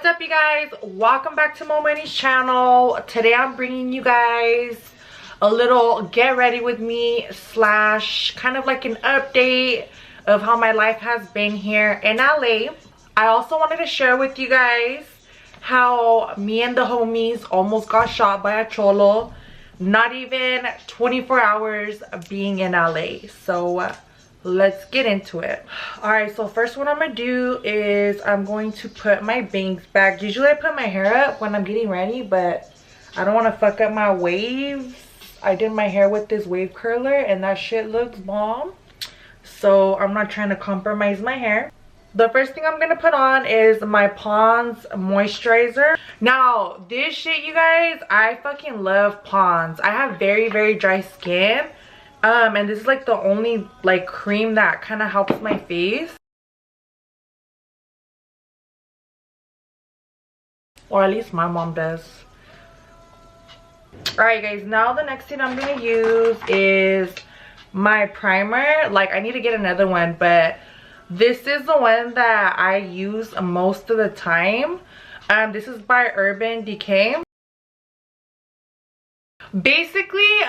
What's up, you guys? Welcome back to Mo Money's channel. Today I'm bringing you guys a little get ready with me slash kind of like an update of how my life has been here in LA. I also wanted to share with you guys how me and the homies almost got shot by a cholo, not even 24 hours of being in LA. So let's get into it. All right, so first what I'm gonna do is I'm going to put my bangs back. Usually I put my hair up when I'm getting ready, but I don't want to fuck up my waves. I did my hair with this wave curler and that shit looks bomb, so I'm not trying to compromise my hair. The first thing I'm gonna put on is my Pond's moisturizer. Now this shit, you guys, I fucking love Pond's. I have very dry skin. And this is like the only like cream that kind of helps my face, or at least my mom does. All right, guys, now the next thing I'm gonna use is my primer. Like, I need to get another one, but this is the one that I use most of the time. This is by Urban Decay. Basically,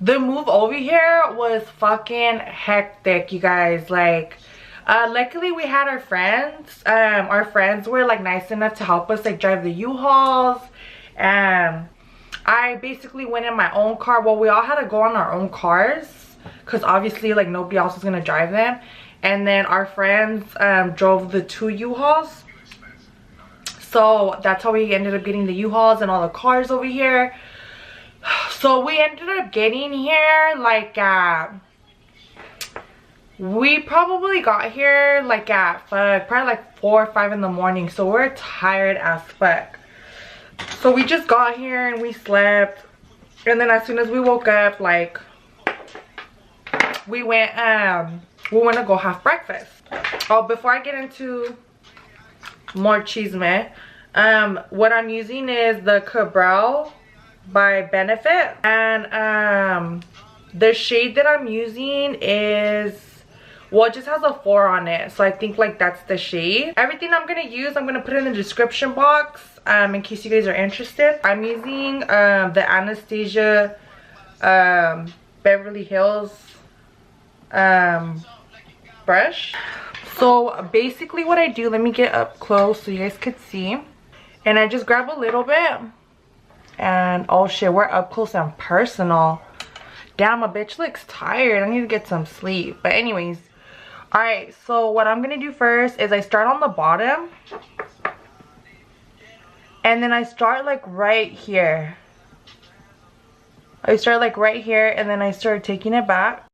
the move over here was fucking hectic, you guys. Like, luckily we had our friends. Our friends were like nice enough to help us like drive the U-Hauls. I basically went in my own car. Well, we all had to go on our own cars because obviously like nobody else was gonna drive them. And then our friends drove the two U-Hauls. So that's how we ended up getting the U-Hauls and all the cars over here. So we ended up getting here like we probably got here like at probably like 4 or 5 in the morning. So we're tired as fuck. So we just got here and we slept, and then as soon as we woke up, like we went to go have breakfast. Oh, before I get into more chisme, what I'm using is the Eyebrow by Benefit, and the shade that I'm using is, well, it just has a 4 on it, so I think like that's the shade. Everything I'm gonna use, I'm gonna put in the description box in case you guys are interested. I'm using the ANASTASIA Beverly Hills brush. So basically what I do, let me get up close so you guys could see, and I just grab a little bit. And oh shit, we're up close and personal. Damn, a bitch looks tired. I need to get some sleep. But anyways, all right, so what I'm gonna do first is I start on the bottom, and then I start like right here. I start like right here, and then I start taking it back,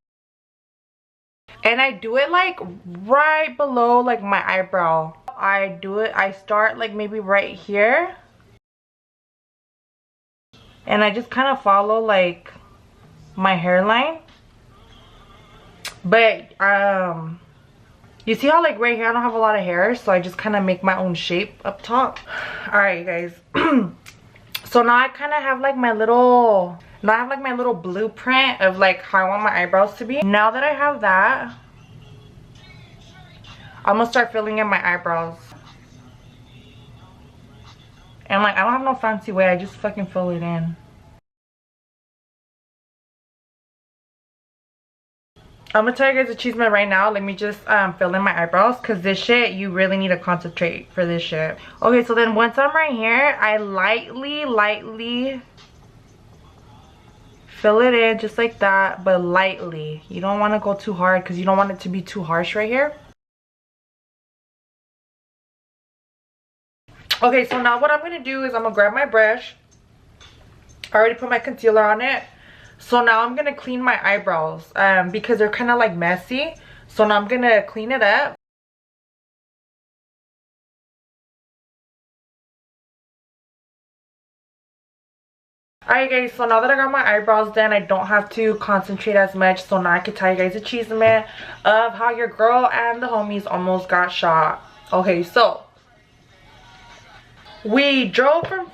and I do it like right below like my eyebrow. I start like maybe right here, and I just kind of follow like my hairline. But you see how like right here I don't have a lot of hair, so I just kind of make my own shape up top. All right, guys. So now I kind of have like my little, blueprint of like how I want my eyebrows to be. Now that I have that, I'm gonna start filling in my eyebrows. And like, I don't have no fancy way, I just fucking fill it in. I'm gonna tell you guys the achievement right now. Let me just fill in my eyebrows, because this shit, you really need to concentrate for this shit. Okay, so then once I'm right here, I lightly fill it in just like that, but lightly. You don't want to go too hard because you don't want it to be too harsh right here. Okay, so now what I'm gonna do is I'm gonna grab my brush. I already put my concealer on it. So now I'm gonna clean my eyebrows because they're kind of like messy. So now I'm gonna clean it up. Alright guys, so now that I got my eyebrows done, I don't have to concentrate as much. So now I can tell you guys the achievement of how your girl and the homies almost got shot. Okay, so we drove from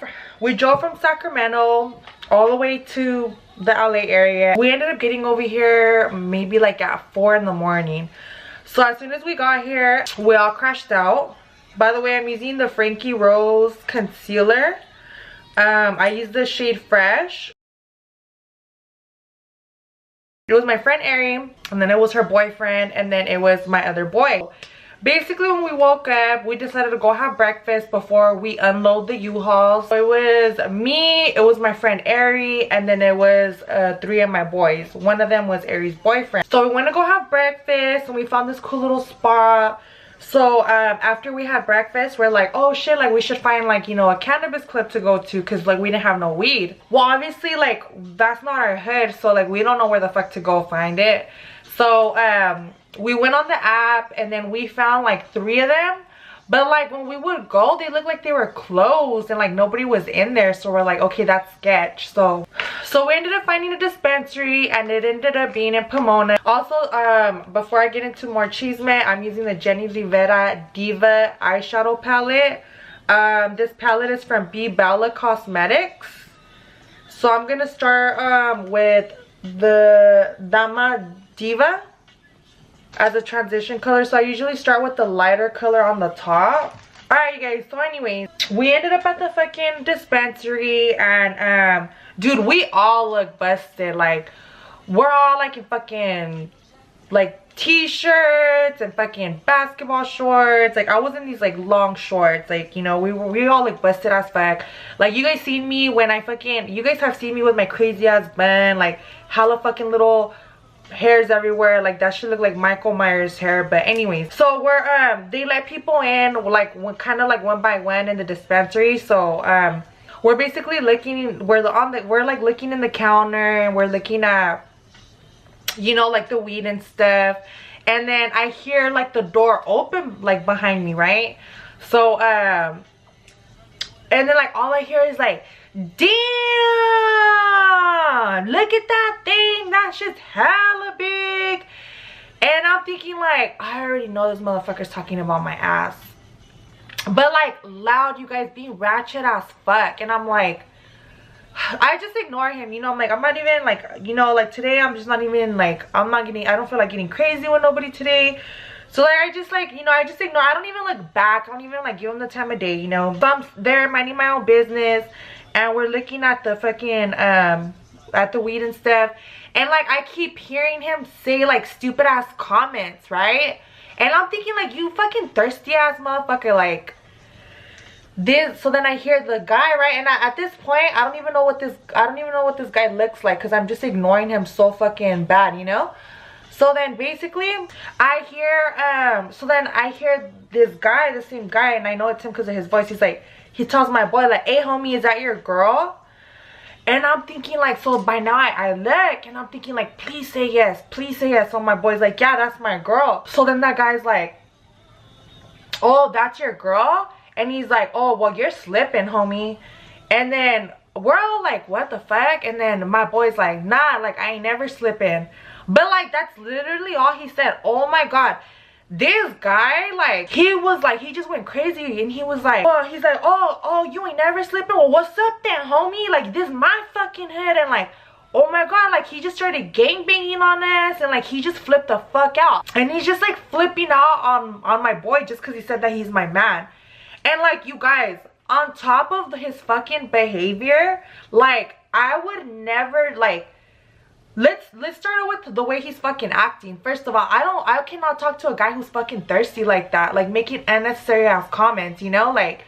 Sacramento all the way to the LA area. We ended up getting over here maybe like at 4 in the morning. So as soon as we got here, we all crashed out By the way, I'm using the Frankie Rose concealer. I use the shade Fresh. It was my friend Ari, and then it was her boyfriend, and then it was my other boy. Basically, when we woke up, we decided to go have breakfast before we unload the U-Hauls. So it was me, it was my friend Ari, and then it was 3 of my boys. One of them was Ari's boyfriend. So we went to go have breakfast, and we found this cool little spot. So after we had breakfast, we're like, oh shit, like we should find like, you know, a cannabis club to go to, because like we didn't have no weed. Well, obviously like that's not our hood, so like we don't know where the fuck to go find it. So we went on the app, and then we found like 3 of them, but like when we would go, they looked like they were closed and like nobody was in there. So we're like, okay, that's sketch. So we ended up finding a dispensary, and it ended up being in Pomona. Also, before I get into more chisme, I'm using the Jenny Rivera Diva eyeshadow palette. This palette is from B Bella Cosmetics. So I'm gonna start with the Dama Diva as a transition color. So I usually start with the lighter color on the top. Alright, you guys, so anyways, we ended up at the fucking dispensary, and dude, we all look busted. Like, we're all like in fucking like t-shirts and fucking basketball shorts. Like, I was in these like long shorts. Like, you know, we all like busted as fuck. Like, you guys seen me when I fucking, you guys have seen me with my crazy ass bun, like hella fucking little hairs everywhere. Like, that should look like Michael Myers hair. But anyways, so we're they let people in like kind of like one by one in the dispensary. So we're basically looking, we're like looking in the counter, and we're looking at, you know, like the weed and stuff. And then I hear like the door open like behind me, right? So and then like all I hear is like, damn, look at that thing, that shit's hella big. And I'm thinking like, I already know this motherfucker's talking about my ass, but like loud, you guys, being ratchet as fuck. And I'm like, I just ignore him, you know. I'm like, I'm not even like, you know, like today I'm just not even like, I don't feel like getting crazy with nobody today. So like I just like, you know, I just ignore. I don't even look back. I don't even like give him the time of day, you know. So I'm there minding my own business, and we're looking at the fucking at the weed and stuff, and like I keep hearing him say like stupid ass comments, right? And I'm thinking like, you fucking thirsty ass motherfucker, like this. So then I hear the guy, right? And at this point, I don't even know what this guy looks like, because I'm just ignoring him so fucking bad, you know. So then basically I hear so then I hear this guy, the same guy, and I know it's him because of his voice. He's like, he tells my boy like, hey homie, is that your girl? And I'm thinking like, so by now I look, and I'm thinking like, please say yes, please say yes. So my boy's like, yeah, that's my girl. So then that guy's like, oh, that's your girl? And he's like, oh, well, you're slipping, homie. And then we're all like, what the fuck? And then my boy's like, nah, like I ain't never slipping. But like that's literally all he said. Oh my god, this guy, like he just went crazy. And he was like, oh, he's like, oh, you ain't never slipping? Well, what's up then, homie? Like, this my fucking head. And like, oh my god, like he just started gangbanging on us, and like he just flipped the fuck out. And he's just like flipping out on my boy just because he said that he's my man. And like, you guys, on top of his fucking behavior, like I would never, like, let's start with the way he's fucking acting. First of all, I cannot talk to a guy who's fucking thirsty like that, like making unnecessary ass comments, you know. Like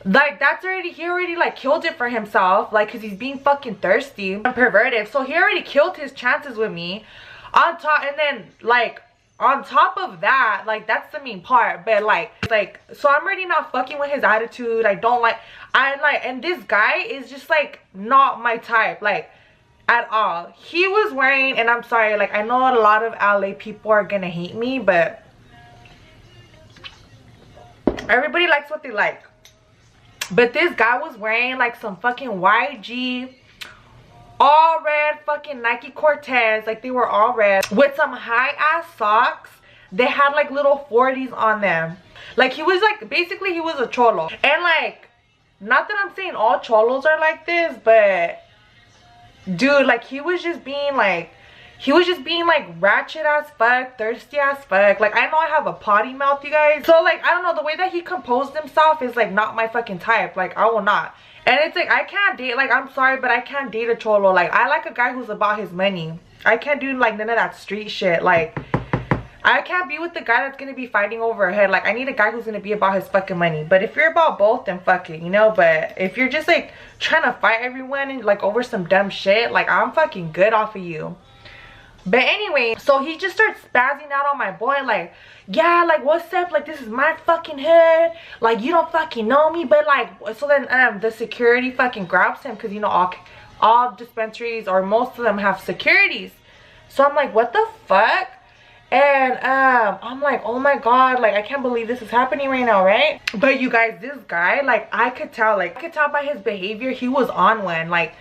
that's already, he already like killed it for himself, like, because he's being fucking thirsty and perverted. So he already killed his chances with me on top. And then like on top of that, like that's the main part, but like so I'm already not fucking with his attitude. And this guy is just like not my type, like at all. He was wearing, and I'm sorry, like I know a lot of LA people are gonna hate me, but everybody likes what they like. But this guy was wearing like some fucking YG all red fucking Nike Cortez, like they were all red, with some high ass socks. They had like little 40s on them. Like he was like, basically he was a cholo. And like, not that I'm saying all cholos are like this, but dude, like he was just being like, he was just being like ratchet as fuck, thirsty as fuck. Like, I know I have a potty mouth, you guys, so like I don't know, the way that he composed himself is like not my fucking type. Like, I will not. And it's like, I can't date, like, I'm sorry, but I can't date a cholo. Like, I like a guy who's about his money. I can't do like none of that street shit. Like, I can't be with the guy that's gonna be fighting over a head. Like, I need a guy who's gonna be about his fucking money. But if you're about both, then fuck it, you know. But if you're just like trying to fight everyone and like over some dumb shit, like, I'm fucking good off of you. But anyway, so he just starts spazzing out on my boy, like, yeah, like, what's up, like, this is my fucking hood, like, you don't fucking know me. But like, so then the security fucking grabs him, because you know all dispensaries, or most of them, have securities. So I'm like, what the fuck? And I'm like, oh my god, like, I can't believe this is happening right now, right? But you guys, this guy, like, I could tell by his behavior, he was on one. Like,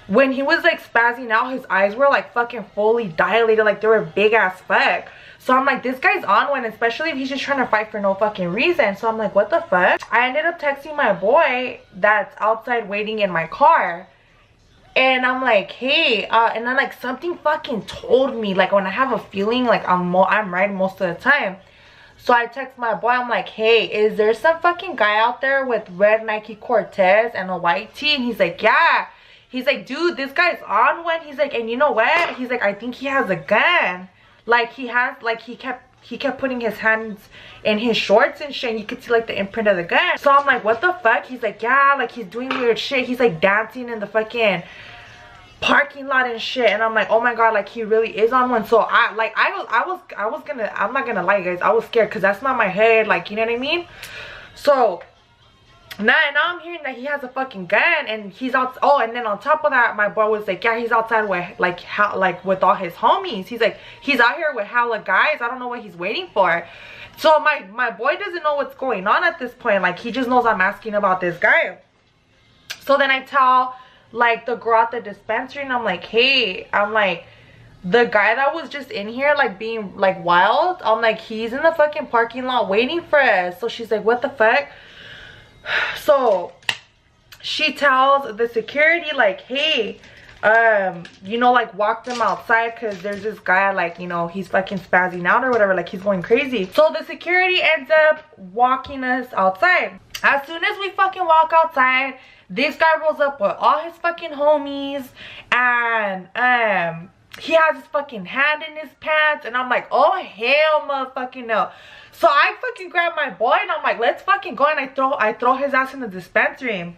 when he was like spazzing out, his eyes were like fucking fully dilated, like they were big as fuck. So I'm like, this guy's on one, especially if he's just trying to fight for no fucking reason. So I'm like, what the fuck? I ended up texting my boy that's outside waiting in my car, and I'm like, hey, and then like something fucking told me, like, when I have a feeling like I'm right most of the time. So I text my boy, I'm like, hey, is there some fucking guy out there with red Nike Cortez and a white tee? And he's like, yeah. He's like, dude, this guy's on one. He's like, and you know what? He's like, I think he has a gun. Like, he kept putting his hands in his shorts and shit, and you could see like the imprint of the gun. So I'm like, what the fuck? He's like, yeah, like, he's doing weird shit. He's like dancing in the fucking parking lot and shit. And I'm like, oh my god, like, he really is on one. So I'm not gonna lie, you guys, I was scared, because that's not my head, like, you know what I mean? So now I'm hearing that he has a fucking gun, and he's out. Oh, and then on top of that, my boy was like, yeah, he's outside with like with all his homies. He's like, he's out here with hella guys. I don't know what he's waiting for. So my boy doesn't know what's going on at this point. Like, he just knows I'm asking about this guy. So then I tell like the girl at the dispensary, and I'm like, hey, I'm like, the guy that was just in here like being like wild, I'm like, he's in the fucking parking lot waiting for us. So she's like, what the fuck? So she tells the security, like, hey, you know, like, walk them outside, because there's this guy, like, you know, he's fucking spazzing out or whatever, like, he's going crazy. So the security ends up walking us outside. As soon as we fucking walk outside, this guy rolls up with all his fucking homies, and he has his fucking hand in his pants, and I'm like, oh hell motherfucking no. So I fucking grab my boy, and I'm like, let's fucking go. And I throw his ass in the dispensary,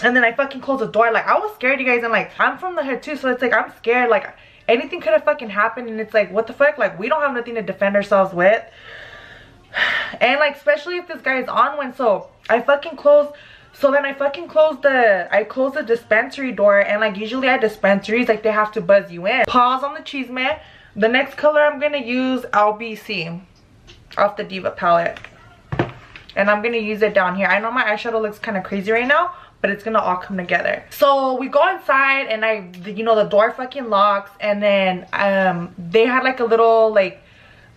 and then I fucking close the door. Like, I was scared, you guys, and like, I'm from the hood too, so it's like, I'm scared. Like, anything could have fucking happened, and it's like, what the fuck? Like, we don't have nothing to defend ourselves with. And like, especially if this guy is on one. So I fucking close. So then I fucking close the dispensary door, and like, usually at dispensaries, like, they have to buzz you in. Pause on the cheese man. The next color I'm gonna use LBC off the Diva palette, and I'm gonna use it down here. I know my eyeshadow looks kind of crazy right now, but it's gonna all come together. So we go inside, and you know, the door fucking locks, and then they had like a little like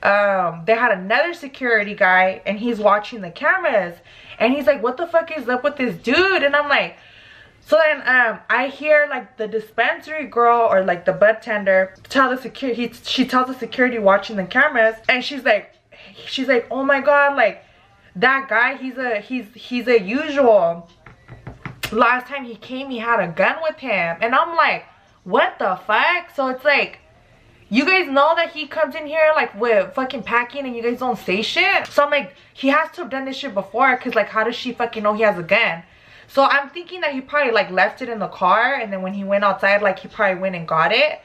they had another security guy, and he's watching the cameras, and he's like, what the fuck is up with this dude? And I'm like, so then I hear like the dispensary girl, or like the bud tender, tell the security, she tells the security watching the cameras, and she's like, oh my god, like, that guy, he's a usual. Last time he came, he had a gun with him. And I'm like, what the fuck? So it's like, you guys know that he comes in here like with fucking packing, and you guys don't say shit. So I'm like, he has to have done this shit before, because like, how does she fucking know he has a gun? So I'm thinking that he probably like left it in the car, and then when he went outside, like, he probably went and got it.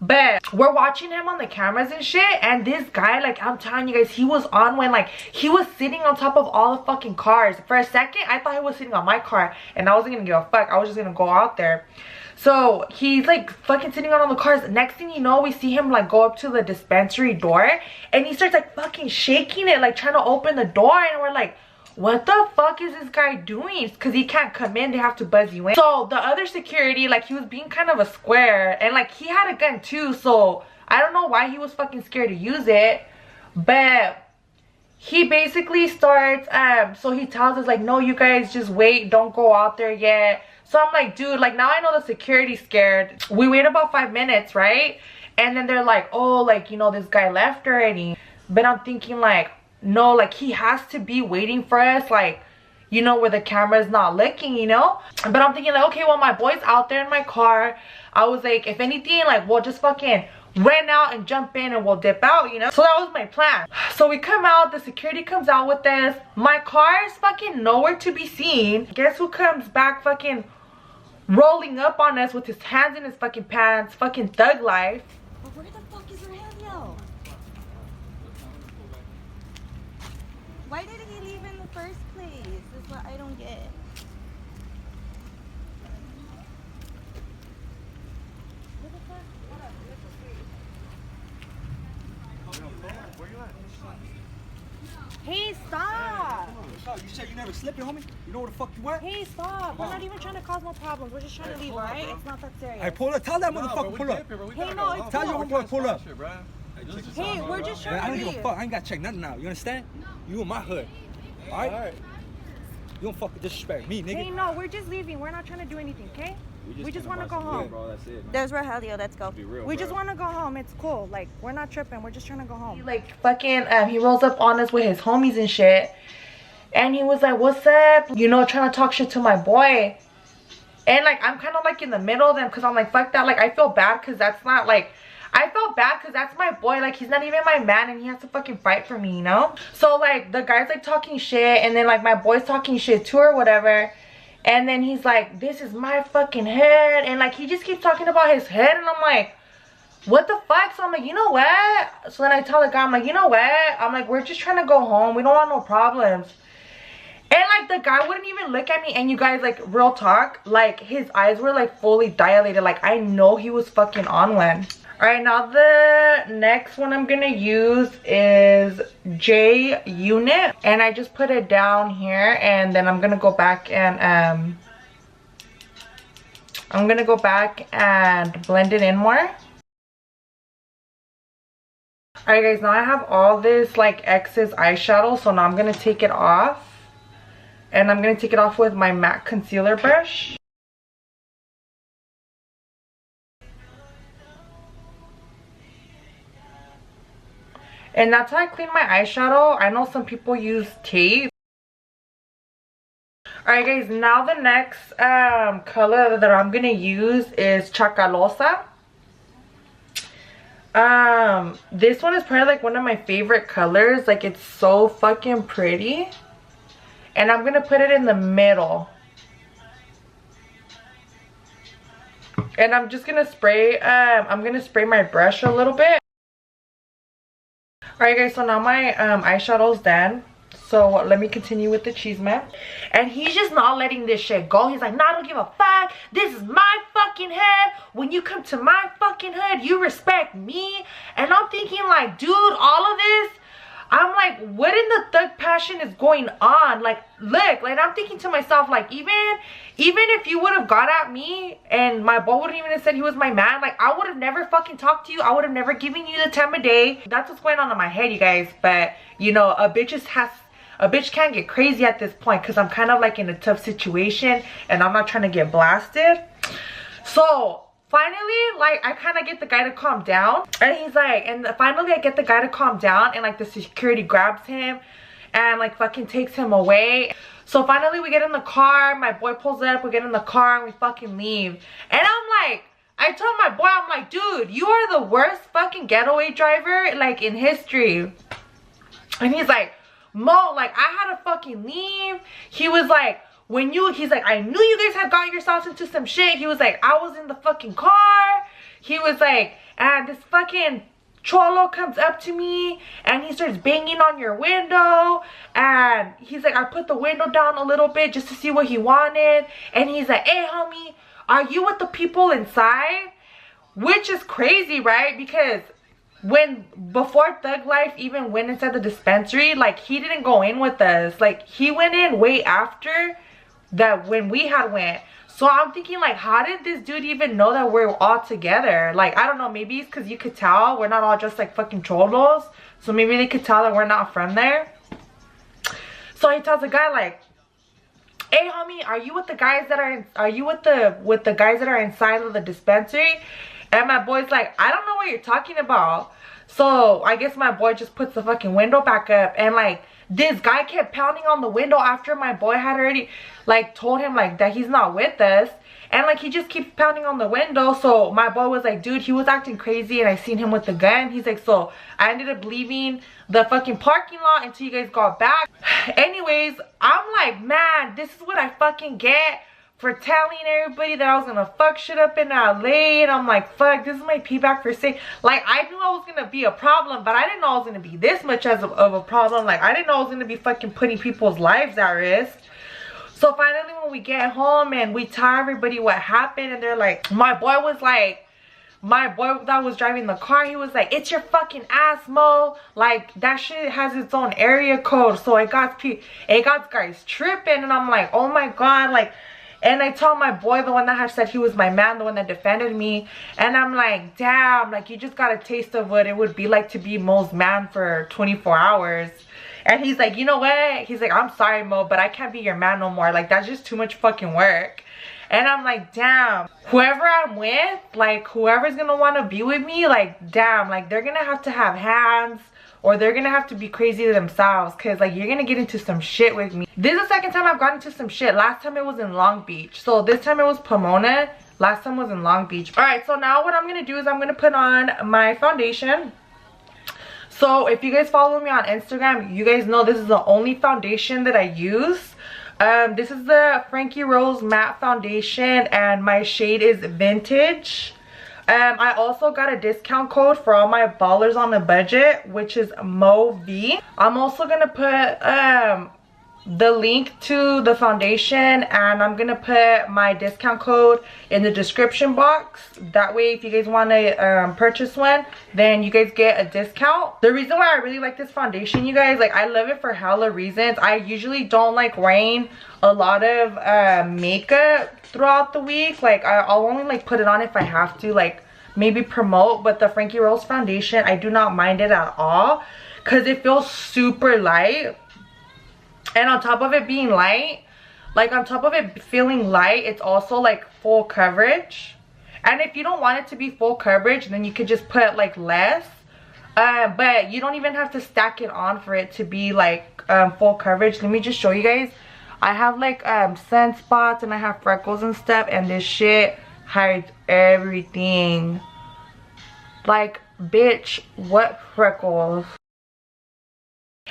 But we're watching him on the cameras and shit, and this guy, like, I'm telling you guys, he was on when, like, he was sitting on top of all the fucking cars. For a second, I thought he was sitting on my car, and I wasn't gonna give a fuck. I was just gonna go out there. So he's like fucking sitting on all the cars. Next thing you know, we see him like go up to the dispensary door, and he starts like fucking shaking it, like trying to open the door. And we're like, what the fuck is this guy doing? Because he can't come in, they have to buzz you in. So the other security, like, he was being kind of a square, and like, he had a gun too, so I don't know why he was fucking scared to use it. But he basically starts so he tells us like, no, you guys just wait, don't go out there yet. So I'm like, dude, like, now I know the security's scared. We wait about 5 minutes, right? And then they're like, oh, like, you know, this guy left already. But I'm thinking like, no, like he has to be waiting for us, like, you know, where the camera's not looking, you know. But I'm thinking like, okay, well, my boy's out there in my car. I was like, if anything, like, we'll just fucking run out and jump in and we'll dip out, you know. So that was my plan. So we come out, the security comes out with us. My car is fucking nowhere to be seen. Guess who comes back fucking rolling up on us with his hands in his fucking pants? Fucking Thug Life. But where the fuck is Aurelio? Why did he leave in the first place? That's what I don't get. Where the fuck? Where you at? Hey, stop! You said you never slipping, homie? You know where the fuck you at? Hey, stop! We're not even trying to cause no problems. We're just trying to leave, alright? It's not that serious. Hey, pull up. Tell that motherfucker pull up. Hey, no, it's Tell your homeboy pull up. Hey, we're just trying I to don't leave. give a fuck. I ain't got to check nothing now. You understand? You in my hood. Alright? You don't fucking disrespect me, nigga. Hey, no, we're just leaving. We're not trying to do anything, okay? We just want to go home. Bro, that's it, man. There's Rogelio. Let's go. Be real, We bro. just want to go home. It's cool. Like, we're not tripping. We're just trying to go home. Like fucking he rolls up on us with his homies and shit. And he was like, what's up? You know, trying to talk shit to my boy. And like, I'm kind of like in the middle of them because I'm like, fuck that. Like, I feel bad because that's not like, I felt bad because that's my boy. Like, he's not even my man and he has to fucking fight for me, you know? So like, the guy's like talking shit and then like my boy's talking shit too or whatever. And then he's like, this is my fucking head. And like, he just keeps talking about his head. And I'm like, what the fuck? So I'm like, you know what? So then I tell the guy, I'm like, you know what? I'm like, we're just trying to go home. We don't want no problems. And like, the guy wouldn't even look at me. And you guys, like, real talk, like, his eyes were like fully dilated. Like, I know he was fucking on one. Alright, now the next one I'm gonna use is J Unit. And I just put it down here. And then I'm gonna go back and blend it in more. Alright guys, now I have all this like excess eyeshadow. So now I'm gonna take it off. And I'm gonna take it off with my MAC concealer brush. And that's how I clean my eyeshadow. I know some people use tape. Alright guys, now the next color that I'm gonna use is Chacalosa. This one is probably like one of my favorite colors. Like, it's so fucking pretty. And I'm gonna put it in the middle. And I'm just gonna spray, I'm gonna spray my brush a little bit. Alright guys, so now my eyeshadow's done. So let me continue with the cheese man. And he's just not letting this shit go. He's like, nah, I don't give a fuck. This is my fucking head. When you come to my fucking hood, you respect me. And I'm thinking like, dude, all of this, I'm like, what in the thug passion is going on? Like, look, like, I'm thinking to myself, like, even if you would have got at me and my boy wouldn't even have said he was my man, like, I would have never fucking talked to you. I would have never given you the time of day. That's what's going on in my head, you guys. But, you know, a bitch can't get crazy at this point because I'm kind of like in a tough situation and I'm not trying to get blasted. So finally, like, I kind of get the guy to calm down. And he's like, and finally I get the guy to calm down. And like, the security grabs him and like fucking takes him away. So finally we get in the car. My boy pulls up. We get in the car and we fucking leave. And I'm like, I told my boy, I'm like, dude, you are the worst fucking getaway driver like in history. And he's like, Mo, like, I had to fucking leave. He was like, he's like, I knew you guys had got yourselves into some shit. He was like, I was in the fucking car. He was like, and this fucking cholo comes up to me and he starts banging on your window. And he's like, I put the window down a little bit just to see what he wanted. And he's like, hey, homie, are you with the people inside? Which is crazy, right? Because before Thug Life even went inside the dispensary, like, he didn't go in with us. Like, he went in way after that when we had went. So I'm thinking, like, how did this dude even know that we're all together? Like, I don't know, maybe it's because you could tell we're not all just like fucking cholos. So maybe they could tell that we're not from there. So he tells the guy, like, hey homie, are you with the guys that are with the guys that are inside of the dispensary? And my boy's like, I don't know what you're talking about. So I guess my boy just puts the fucking window back up, and like this guy kept pounding on the window after my boy had already like told him like that he's not with us. And like he just keeps pounding on the window. So my boy was like, dude, he was acting crazy and I seen him with the gun. He's like, so I ended up leaving the fucking parking lot until you guys got back. Anyways, I'm like, man, this is what I fucking get for telling everybody that I was gonna fuck shit up in LA. And I'm like, fuck, this is my payback for saying, like, I knew I was gonna be a problem, but I didn't know I was gonna be this much of a problem. Like, I didn't know I was gonna be fucking putting people's lives at risk. So finally when we get home and we tell everybody what happened, and they're like, my boy that was driving the car, he was like, it's your fucking ass, Mo. Like, that shit has its own area code. So it got guys tripping. And I'm like, oh my God. Like, and I told my boy, the one that had said he was my man, the one that defended me. And I'm like, damn, like, you just got a taste of what it would be like to be Mo's man for 24 hours. And he's like, you know what? He's like, I'm sorry, Mo, but I can't be your man no more. Like, that's just too much fucking work. And I'm like, damn, whoever I'm with, like, whoever's gonna want to be with me, like, damn, like, they're gonna have to have hands, or they're gonna have to be crazy to themselves, because, like, you're gonna get into some shit with me. This is the second time I've gotten into some shit. Last time it was in Long Beach. So this time it was Pomona. Last time was in Long Beach. All right, so now what I'm gonna do is I'm gonna put on my foundation. So if you guys follow me on Instagram, you guys know this is the only foundation that I use. This is the Frankie Rose matte foundation, and my shade is Vintage. I also got a discount code for all my ballers on a budget, which is MOV. I'm also gonna put the link to the foundation, and I'm gonna put my discount code in the description box. That way if you guys want to purchase one, then you guys get a discount. The reason why I really like this foundation, you guys, like, I love it for hella reasons. I usually don't like wearing a lot of makeup throughout the week. Like, I'll only like put it on if I have to, like maybe promote. But the Frankie Rose foundation, I do not mind it at all, because it feels super light. And on top of it being light, like, on top of it feeling light, it's also like full coverage. And if you don't want it to be full coverage, then you could just put like less. But you don't even have to stack it on for it to be like full coverage. Let me just show you guys. I have like sunspots, and I have freckles and stuff, and this shit hides everything. Like, bitch, what freckles?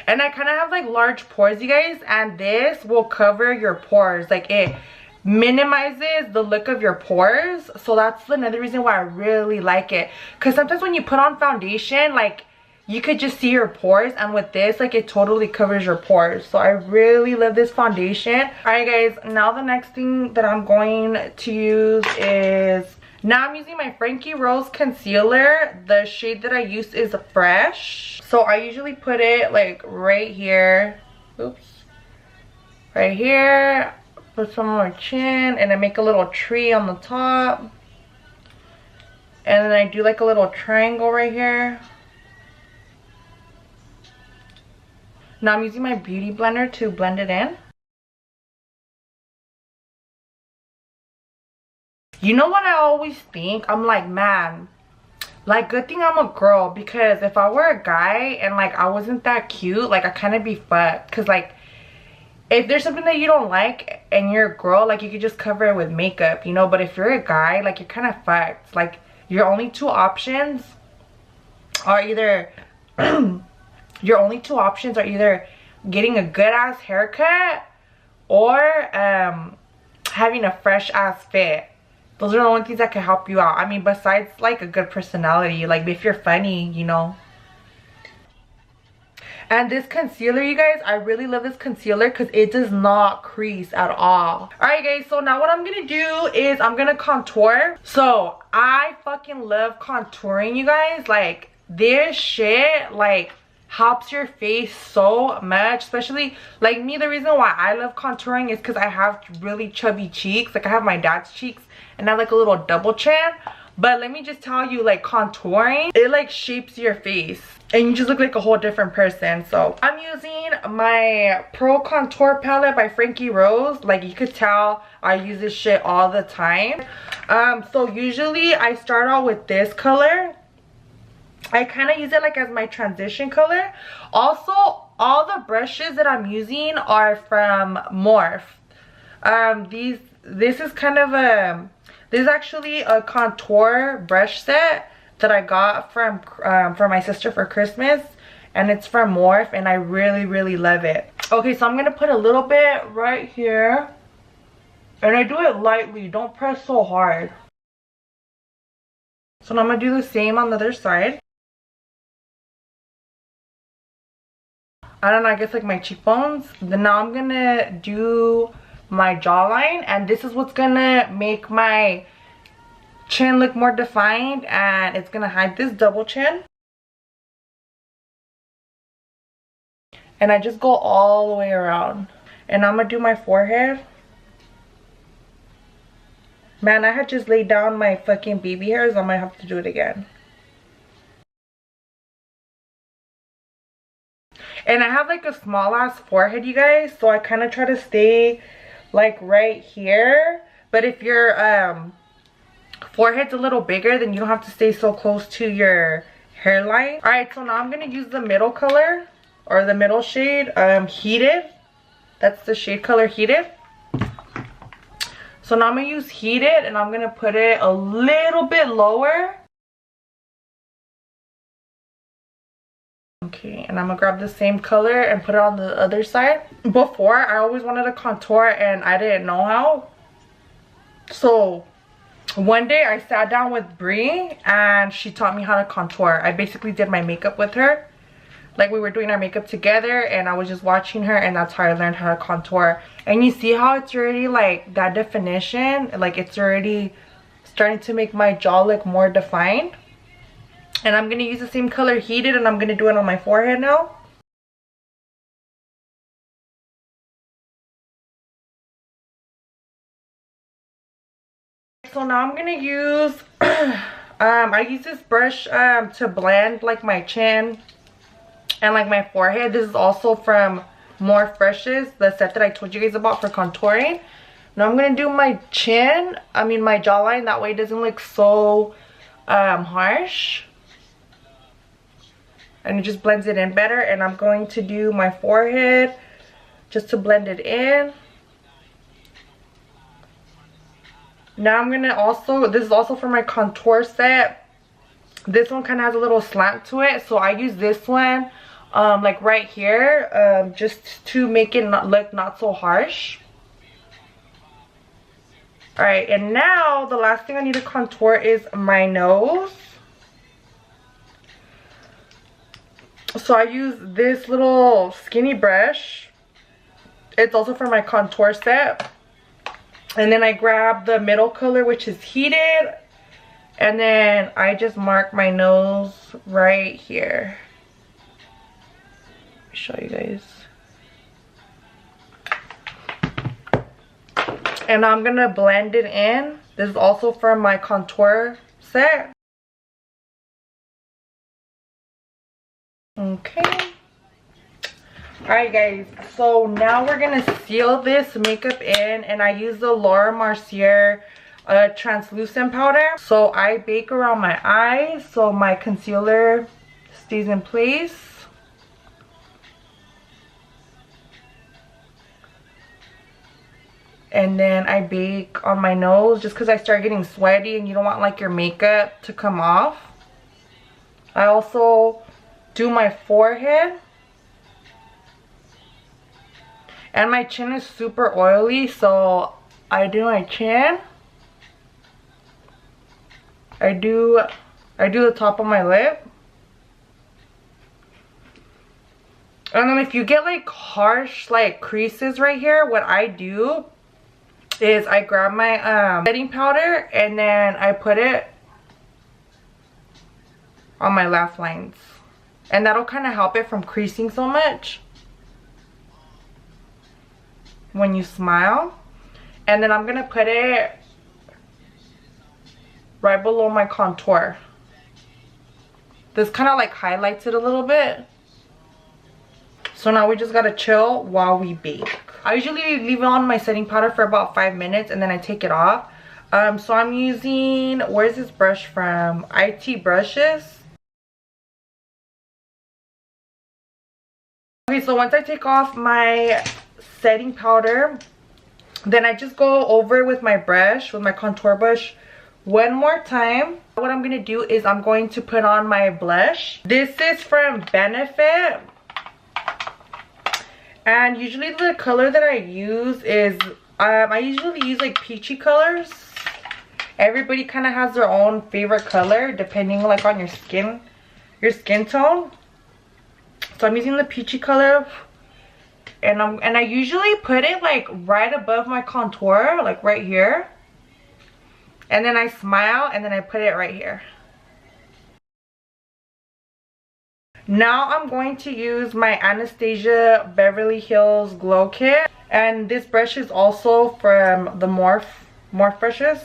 And I kind of have like large pores, you guys, and this will cover your pores. Like, it minimizes the look of your pores. So that's another reason why I really like it, because sometimes when you put on foundation, like, you could just see your pores, and with this, like, it totally covers your pores. So I really love this foundation. All right, guys, now the next thing that I'm going to use is, now I'm using my Frankie Rose concealer. The shade that I use is Fresh. So I usually put it like right here. Oops. Right here. Put some on my chin, and I make a little tree on the top. And then I do like a little triangle right here. Now I'm using my beauty blender to blend it in. You know what I always think? I'm like, man, like, good thing I'm a girl, because if I were a guy and like I wasn't that cute, like, I kind of be fucked. Because like, if there's something that you don't like and you're a girl, like, you could just cover it with makeup, you know. But if you're a guy, like, you're kind of fucked. Like, your only two options are either getting a good ass haircut or having a fresh ass fit. Those are the only things that can help you out. I mean, besides like a good personality, like if you're funny, you know. And this concealer, you guys, I really love this concealer because it does not crease at all. Alright guys, so now what I'm gonna do is I'm gonna contour. So I fucking love contouring, you guys. Like, this shit like helps your face so much. Especially like me, the reason why I love contouring is because I have really chubby cheeks. Like, I have my dad's cheeks and I have like a little double chin. But let me just tell you, like, contouring, it like shapes your face and you just look like a whole different person. So I'm using my Pro Contour palette by Frankie Rose. Like, you could tell I use this shit all the time. So usually I start out with this color. I kind of use it like as my transition color. Also, all the brushes that I'm using are from Morphe. This is kind of a, this is actually a contour brush set that I got from my sister for Christmas, and it's from Morphe, and I really love it. Okay, so I'm gonna put a little bit right here, and I do it lightly, don't press so hard. So now I'm gonna do the same on the other side. I don't know, I guess like my cheekbones. Then now I'm gonna do my jawline, and this is what's gonna make my chin look more defined, and it's gonna hide this double chin. And I just go all the way around. And I'm gonna do my forehead. Man, I had just laid down my fucking baby hairs. I might have to do it again. And I have like a small ass forehead, you guys, so I kind of try to stay like right here. But if your forehead's a little bigger, then you don't have to stay so close to your hairline. All right, so now I'm gonna use the middle color, or the middle shade, Heated. That's the shade color, Heated. So now I'm gonna use Heated, and I'm gonna put it a little bit lower. Okay, and I'm gonna grab the same color and put it on the other side. Before, I always wanted to contour and I didn't know how. So one day I sat down with Brie and she taught me how to contour. I basically did my makeup with her. Like, we were doing our makeup together and I was just watching her, and that's how I learned how to contour. And you see how it's already like that definition, like it's already starting to make my jaw look more defined. And I'm gonna use the same color, Heated, and I'm gonna do it on my forehead now. So now I'm gonna use I use this brush to blend like my chin and like my forehead. This is also from Morphe Brushes, the set that I told you guys about for contouring. Now I'm gonna do my chin, my jawline, that way it doesn't look so harsh. And it just blends it in better. And I'm going to do my forehead just to blend it in. Now I'm gonna also, this is also for my contour set. This one kind of has a little slant to it, so I use this one like right here, just to make it look not so harsh. Alright, and now the last thing I need to contour is my nose. So I use this little skinny brush. It's also for my contour set. And then I grab the middle color, which is Heated. And then I just mark my nose right here. Let me show you guys. And I'm gonna blend it in. This is also from my contour set. Okay. Alright guys, so now we're gonna seal this makeup in, and I use the Laura Mercier translucent powder. So I bake around my eyes so my concealer stays in place. And then I bake on my nose just because I start getting sweaty and you don't want like your makeup to come off. I also do my forehead. And my chin is super oily, so I do my chin. I do the top of my lip. And then if you get like harsh like creases right here, what I do is I grab my setting powder and then I put it on my laugh lines. And that'll kind of help it from creasing so much when you smile. And then I'm gonna put it right below my contour. This kind of like highlights it a little bit. So now we just gotta chill while we bake. I usually leave on my setting powder for about 5 minutes and then I take it off. So I'm using, where's this brush from? IT Brushes. Okay, so once I take off my setting powder, then I just go over with my brush, with my contour brush, one more time. What I'm gonna do is I'm going to put on my blush. This is from Benefit. And usually the color that I use is, I usually use like peachy colors. Everybody kind of has their own favorite color depending like on your skin tone. So I'm using the peachy color, and I usually put it like right above my contour, like right here. And then I smile and then I put it right here. Now I'm going to use my Anastasia Beverly Hills Glow Kit. And this brush is also from the Morph brushes.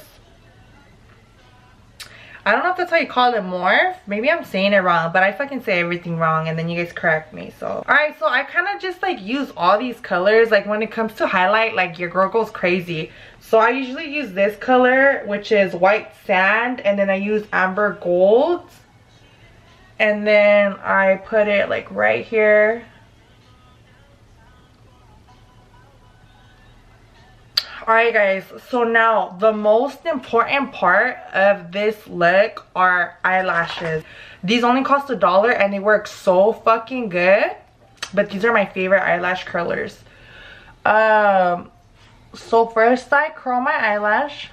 I don't know if that's how you call it, Morph. Maybe I'm saying it wrong, but I fucking say everything wrong and then you guys correct me. So alright, so I kind of just like use all these colors. Like when it comes to highlight, like your girl goes crazy. So I usually use this color, which is White Sand, and then I use Amber Gold. And then I put it like right here. Alright guys, so now the most important part of this look are eyelashes. These only cost $1 and they work so fucking good. But these are my favorite eyelash curlers. So first I curl my eyelash.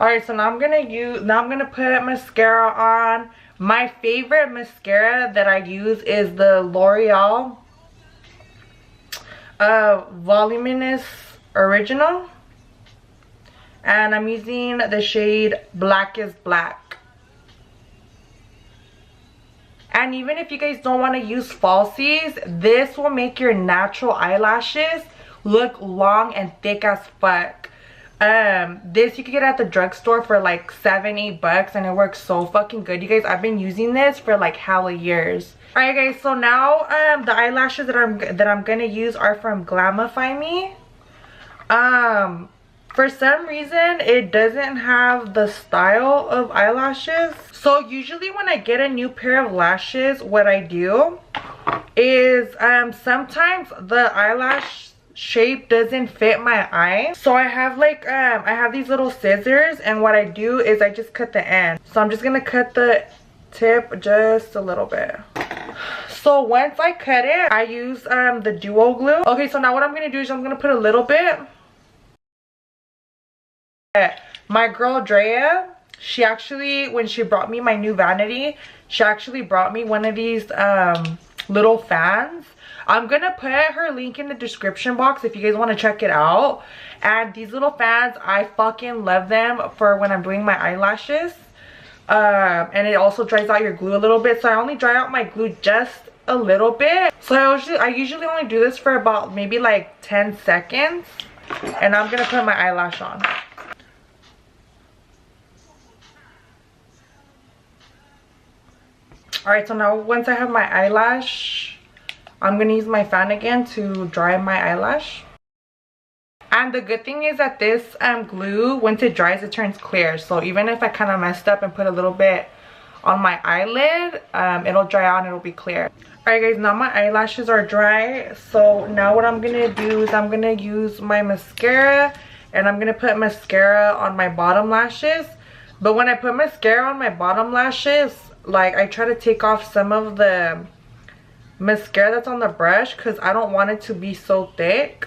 Alright, so now I'm gonna put mascara on. My favorite mascara that I use is the L'Oreal Voluminous Original, and I'm using the shade Black is Black. And even if you guys don't want to use falsies, this will make your natural eyelashes look long and thick as fuck. This you can get at the drugstore for like $7-8 and it works so fucking good, you guys. I've been using this for like hella years. Alright guys, so now the eyelashes that I'm gonna use are from Glamify Me. For some reason it doesn't have the style of eyelashes. So usually when I get a new pair of lashes, what I do is sometimes the eyelash shape doesn't fit my eye. So I have like I have these little scissors, and what I do is I just cut the end. So I'm just gonna cut the tip just a little bit. So once I cut it, I use the duo glue. Okay, so now what I'm gonna do is I'm gonna put a little bit. My girl Drea, she actually, when she brought me my new vanity, she actually brought me one of these little fans. I'm gonna put her link in the description box if you guys want to check it out. And these little fans, I fucking love them for when I'm doing my eyelashes. And it also dries out your glue a little bit. So I only dry out my glue just a little bit. So I usually only do this for about maybe like 10 seconds. And I'm gonna put my eyelash on. Alright, so now once I have my eyelash, I'm going to use my fan again to dry my eyelash. And the good thing is that this glue, once it dries, it turns clear. So even if I kind of messed up and put a little bit on my eyelid, it'll dry out and it'll be clear. Alright guys, now my eyelashes are dry. So now what I'm going to do is I'm going to use my mascara. And I'm going to put mascara on my bottom lashes. But when I put mascara on my bottom lashes, like I try to take off some of the mascara that's on the brush because I don't want it to be so thick.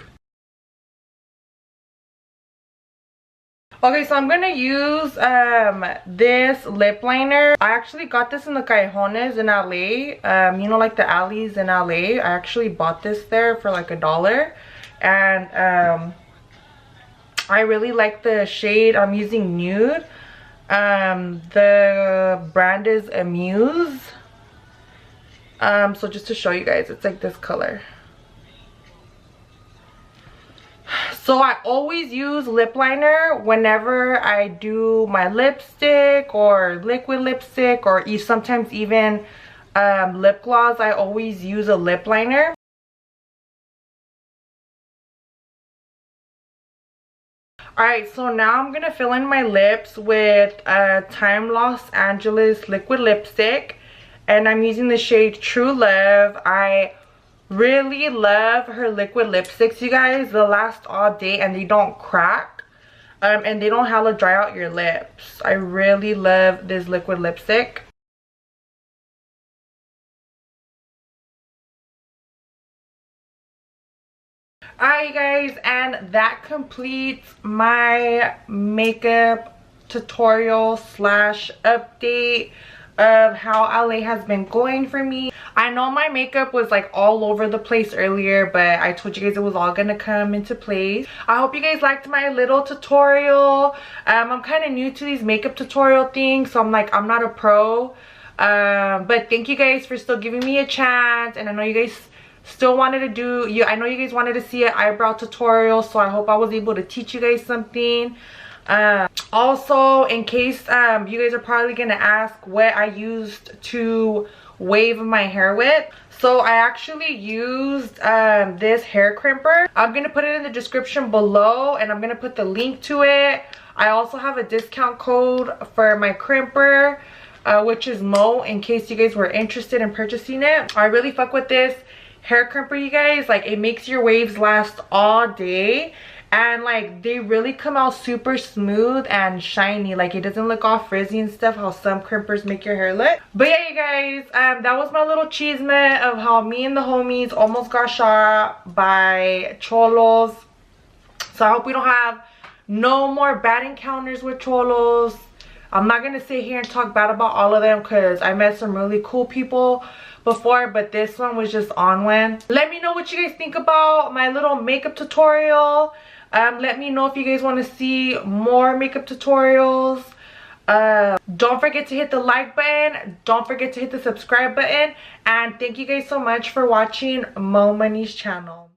Okay, so I'm gonna use this lip liner. I actually got this in the Callejones in LA. You know, like the alleys in LA. I actually bought this there for like $1. And I really like the shade. I'm using Nude. The brand is Amuse. So just to show you guys, it's like this color. So I always use lip liner whenever I do my lipstick or liquid lipstick, or sometimes even lip gloss. I always use a lip liner. Alright, so now I'm gonna fill in my lips with Time Los Angeles liquid lipstick, and I'm using the shade True Love. I really love her liquid lipsticks, you guys. They last all day and they don't crack, and they don't hella dry out your lips. I really love this liquid lipstick. Alright, you guys, and that completes my makeup tutorial slash update of how LA has been going for me. I know my makeup was like all over the place earlier, but I told you guys it was all gonna come into place. I hope you guys liked my little tutorial. I'm kind of new to these makeup tutorial things, so I'm not a pro, but thank you guys for still giving me a chance. And I know you guys still wanted to do, I know you guys wanted to see an eyebrow tutorial, so I hope I was able to teach you guys something. Also, in case you guys are probably gonna ask what I used to wave my hair with, so I actually used this hair crimper. I'm gonna put it in the description below, and I'm gonna put the link to it. I also have a discount code for my crimper, which is Mo, in case you guys were interested in purchasing it. I really fuck with this hair crimper, you guys. Like, it makes your waves last all day, and like they really come out super smooth and shiny. Like, it doesn't look all frizzy and stuff how some crimpers make your hair look. But yeah, you guys, that was my little cheeseman of how me and the homies almost got shot by cholos. So I hope we don't have no more bad encounters with cholos. I'm not gonna sit here and talk bad about all of them, because I met some really cool people before, but this one was just on one. Let me know what you guys think about my little makeup tutorial. Let me know if you guys want to see more makeup tutorials. Don't forget to hit the like button. Don't forget to hit the subscribe button. And thank you guys so much for watching Mo Money's channel.